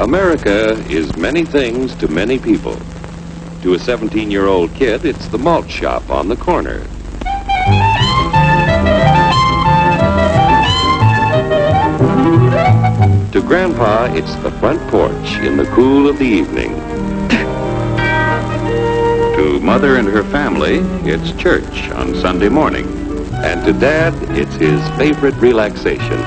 America is many things to many people. To a 17-year-old kid, it's the malt shop on the corner. To Grandpa, it's the front porch in the cool of the evening. To Mother and her family, it's church on Sunday morning. And to Dad, it's his favorite relaxation.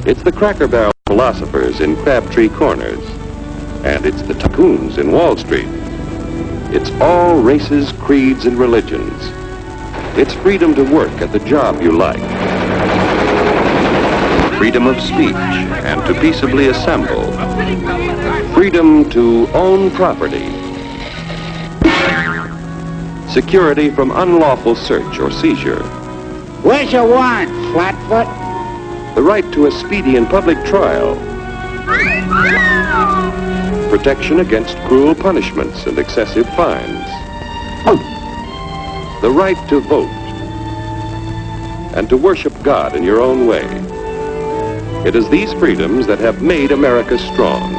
It's the Cracker Barrel philosophers in Crabtree Corners. And it's the tycoons in Wall Street. It's all races, creeds, and religions. It's freedom to work at the job you like. Freedom of speech and to peaceably assemble. Freedom to own property. Security from unlawful search or seizure. What's your warrant, Flatfoot? The right to a speedy and public trial. Protection against cruel punishments and excessive fines. The right to vote. And to worship God in your own way. It is these freedoms that have made America strong.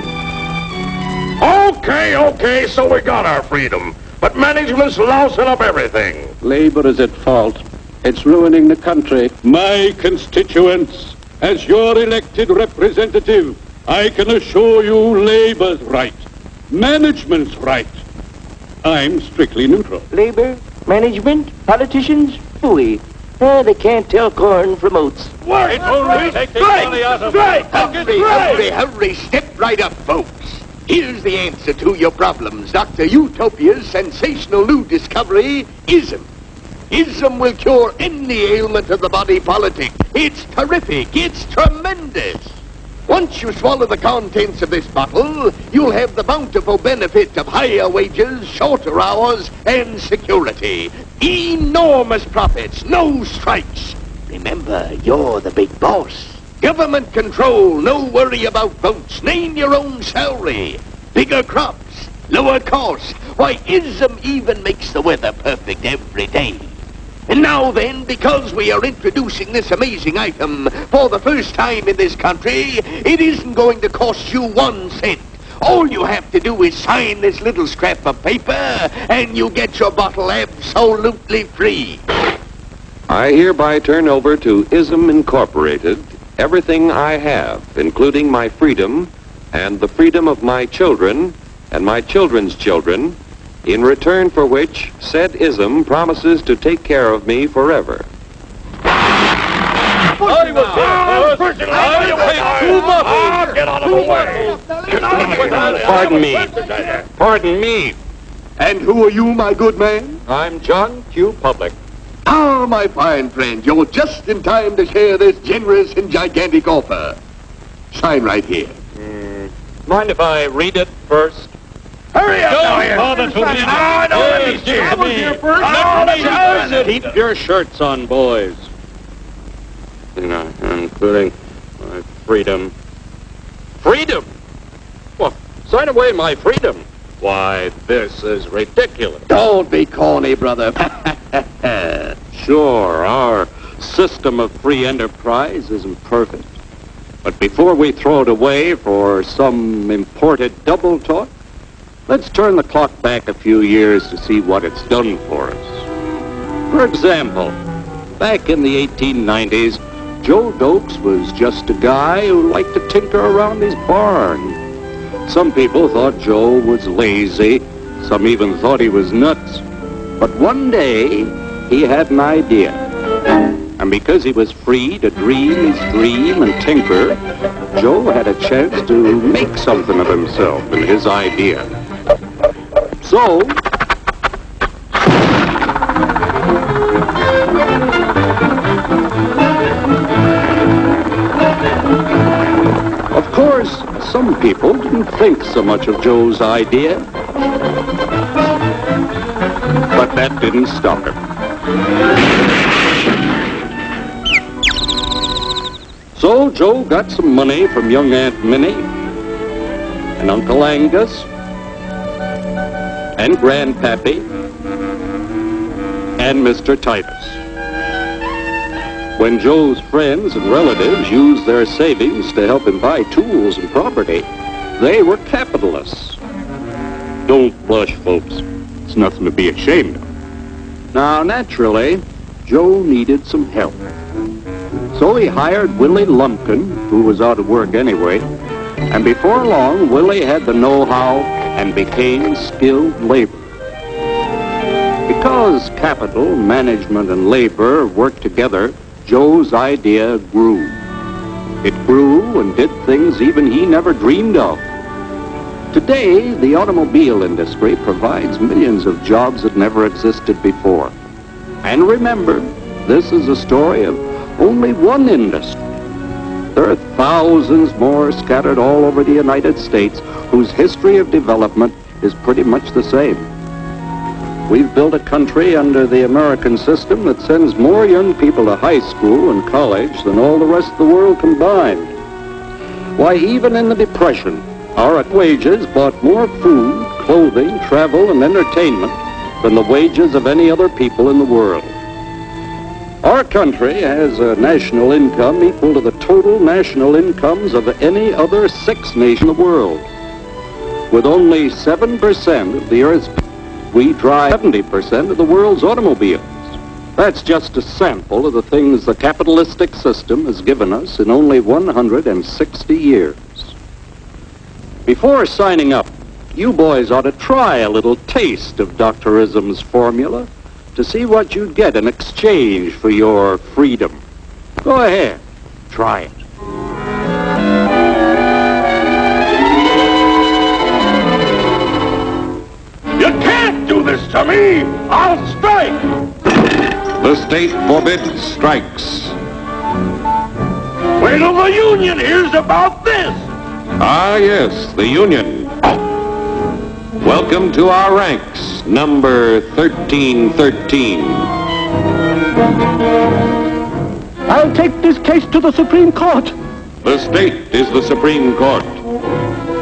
Okay, so we got our freedom. But management's lousing up everything. Labor is at fault. It's ruining the country. My constituents, as your elected representative, I can assure you Labor's right. Management's right. I'm strictly neutral. Labor, management, politicians, phooey. They can't tell corn from oats. It's only taking money out of Hurry, step right up, folks. Here's the answer to your problems. Dr. Utopia's sensational new discovery, ism. Ism will cure any ailment of the body politic. It's terrific. It's tremendous. Once you swallow the contents of this bottle, you'll have the bountiful benefit of higher wages, shorter hours, and security. Enormous profits, no strikes. Remember, you're the big boss. Government control, no worry about votes. Name your own salary. Bigger crops, lower costs. Why, ism even makes the weather perfect every day. And now then, because we are introducing this amazing item for the first time in this country, it isn't going to cost you 1 cent. All you have to do is sign this little scrap of paper, and you get your bottle absolutely free. I hereby turn over to ISM Incorporated everything I have, including my freedom and the freedom of my children and my children's children, in return for which said ISM promises to take care of me forever. Get out of the way! Pardon me. And who are you, my good man? I'm John Q. Public. Ah, my fine friend, you're just in time to share this generous and gigantic offer. Sign right here. Mind if I read it first? Hurry up! Keep your shirts on, boys. Including my freedom. Freedom? Well, sign away my freedom. Why, this is ridiculous. Don't be corny, brother. Sure, our system of free enterprise isn't perfect. But before we throw it away for some imported double talk, let's turn the clock back a few years to see what it's done for us. For example, back in the 1890s, Joe Dokes was just a guy who liked to tinker around his barn. Some people thought Joe was lazy. Some even thought he was nuts. But one day, he had an idea. And because he was free to dream his dream and tinker, Joe had a chance to make something of himself and his idea. So, of course, some people didn't think so much of Joe's idea. But that didn't stop him. So Joe got some money from young Aunt Minnie and Uncle Angus and Grandpappy and Mr. Titus. When Joe's friends and relatives used their savings to help him buy tools and property, they were capitalists. Don't blush, folks. It's nothing to be ashamed of. Now, naturally, Joe needed some help. So he hired Willie Lumpkin, who was out of work anyway, and before long, Willie had the know-how and became skilled labor. Because capital, management, and labor worked together, Joe's idea grew. It grew and did things even he never dreamed of. Today, the automobile industry provides millions of jobs that never existed before. And remember, this is a story of only one industry. There are thousands more scattered all over the United States whose history of development is pretty much the same. We've built a country under the American system that sends more young people to high school and college than all the rest of the world combined. Why, even in the Depression, our wages bought more food, clothing, travel, and entertainment than the wages of any other people in the world. Our country has a national income equal to the total national incomes of any other 6 nations in the world. With only 7% of the Earth's people, we drive 70% of the world's automobiles. That's just a sample of the things the capitalistic system has given us in only 160 years. Before signing up, you boys ought to try a little taste of Dr. Ism's formula to see what you'd get in exchange for your freedom. Go ahead, try it. You can't do this to me! I'll strike! The state forbids strikes. Wait till the union hears about this! Ah, yes, the Union. Welcome to our ranks, number 1313. I'll take this case to the Supreme Court. The state is the Supreme Court.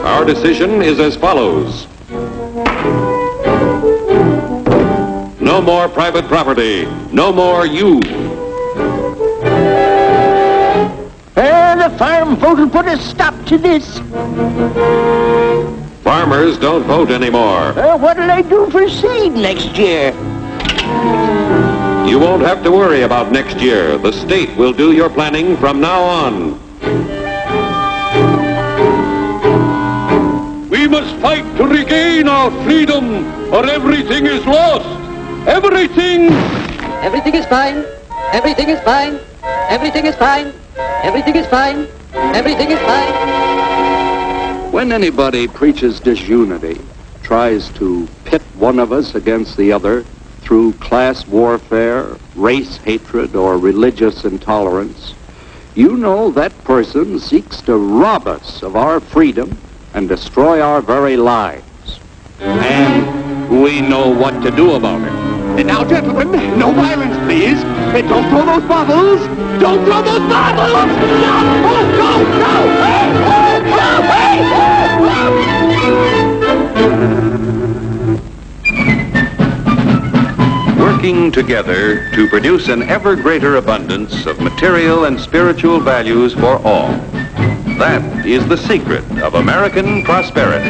Our decision is as follows. No more private property. No more you. The farm vote will put a stop to this. Farmers don't vote anymore. What'll they do for seed next year? You won't have to worry about next year. The state will do your planning from now on. We must fight to regain our freedom, or everything is lost. Everything! Everything is fine. Everything is fine. Everything is fine. Everything is fine. Everything is fine. When anybody preaches disunity, tries to pit one of us against the other through class warfare, race hatred, or religious intolerance, you know that person seeks to rob us of our freedom and destroy our very lives. And we know what to do about it. And now, gentlemen, no violence, please. And don't throw those bottles. Don't throw those bottles! No! Oh, no! No! Hey! Working together to produce an ever greater abundance of material and spiritual values for all. That is the secret of American prosperity.